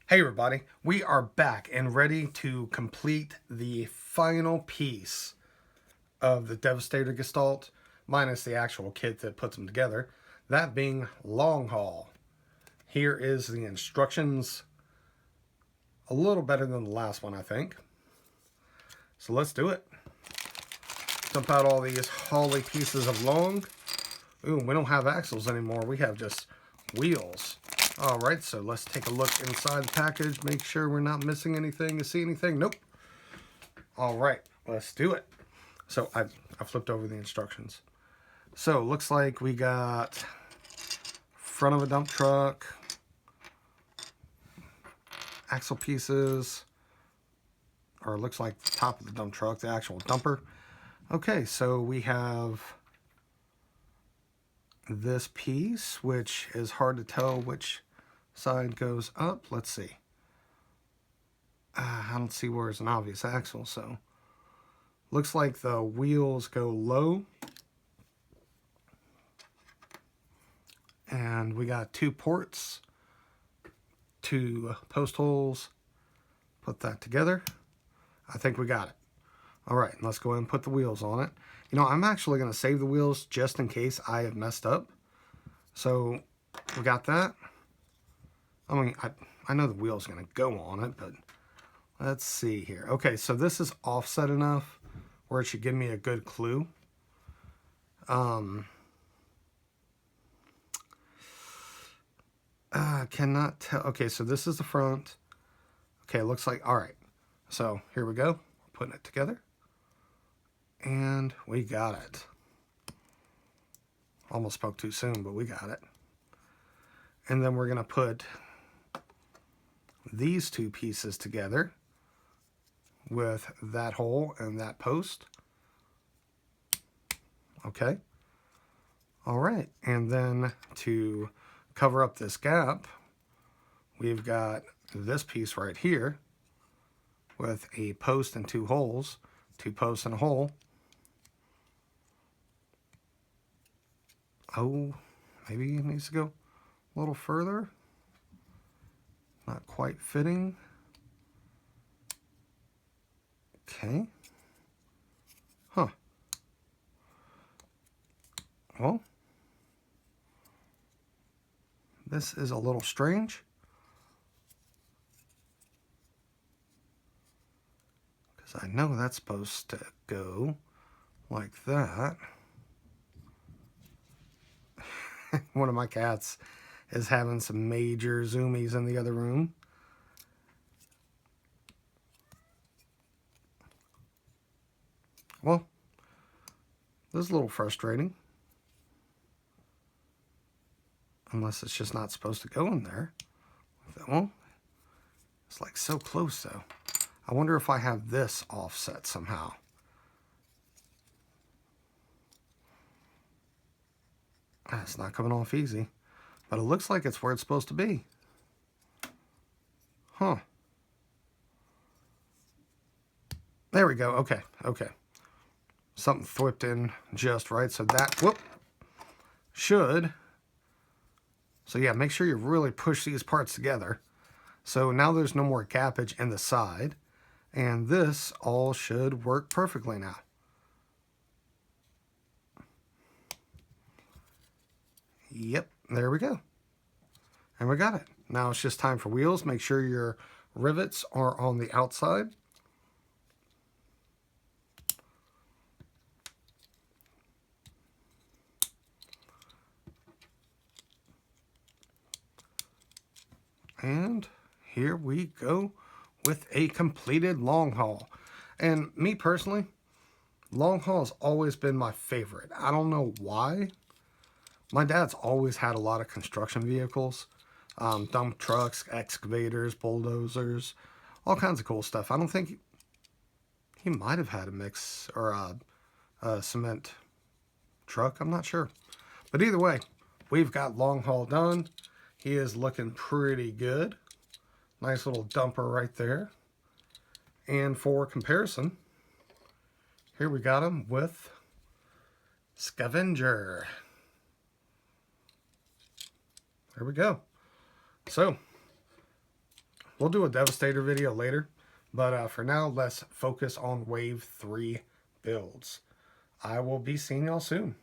Hey everybody, we are back and ready to complete the final piece of the Devastator Gestalt, minus the actual kit that puts them together, that being Long Haul. Here is the instructions, a little better than the last one I think. So let's do it. Dump out all these holly pieces of long. Ooh, we don't have axles anymore, we have just wheels. Alright, so let's take a look inside the package, make sure we're not missing anything. You see anything? Nope. Alright, let's do it. So I flipped over the instructions. So looks like we got front of a dump truck, axle pieces, or it looks like the top of the dump truck, the actual dumper. Okay, so we have this piece, which is hard to tell which side goes up. Let's see. I don't see where it's an obvious axle, so looks like the wheels go low. And we got 2 ports, 2 post holes. Put that together. I think we got it. All right, let's go ahead and put the wheels on it. You know, I'm actually going to save the wheels just in case I have messed up. So we got that. I mean, I know the wheel's going to go on it, but let's see here. Okay, so this is offset enough where it should give me a good clue. Cannot tell. Okay, so this is the front. Okay, it looks like, all right. So here we go. We're putting it together. And we got it. Almost spoke too soon, but we got it. And then we're going to put these 2 pieces together with that hole and that post. Okay. All right. And then to cover up this gap, we've got this piece right here with a post and 2 holes, 2 posts and a hole. Oh, maybe it needs to go a little further. Not quite fitting. Okay. Huh. Well, this is a little strange. Because I know that's supposed to go like that. One of my cats is having some major zoomies in the other room. Well, this is a little frustrating. Unless it's just not supposed to go in there. Well, it's like so close though. I wonder if I have this offset somehow. It's not coming off easy. But it looks like it's where it's supposed to be. Huh. There we go. Okay. Okay. Something thwipped in just right. So that, whoop, should. So yeah, make sure you really push these parts together. So now there's no more gappage in the side. And this all should work perfectly now. Yep, there we go. And we got it. Now it's just time for wheels. Make sure your rivets are on the outside. And here we go with a completed long haul. And me personally, long haul has always been my favorite. I don't know why. My dad's always had a lot of construction vehicles. Dump trucks, excavators, bulldozers, all kinds of cool stuff. I don't think he might have had a mix or a cement truck. I'm not sure. But either way, we've got long haul done. He is looking pretty good. Nice little dumper right there. And for comparison, here we got him with Scavenger. There we go. So, We'll do a Devastator video later, but for now, let's focus on Wave 3 builds. I will be seeing y'all soon.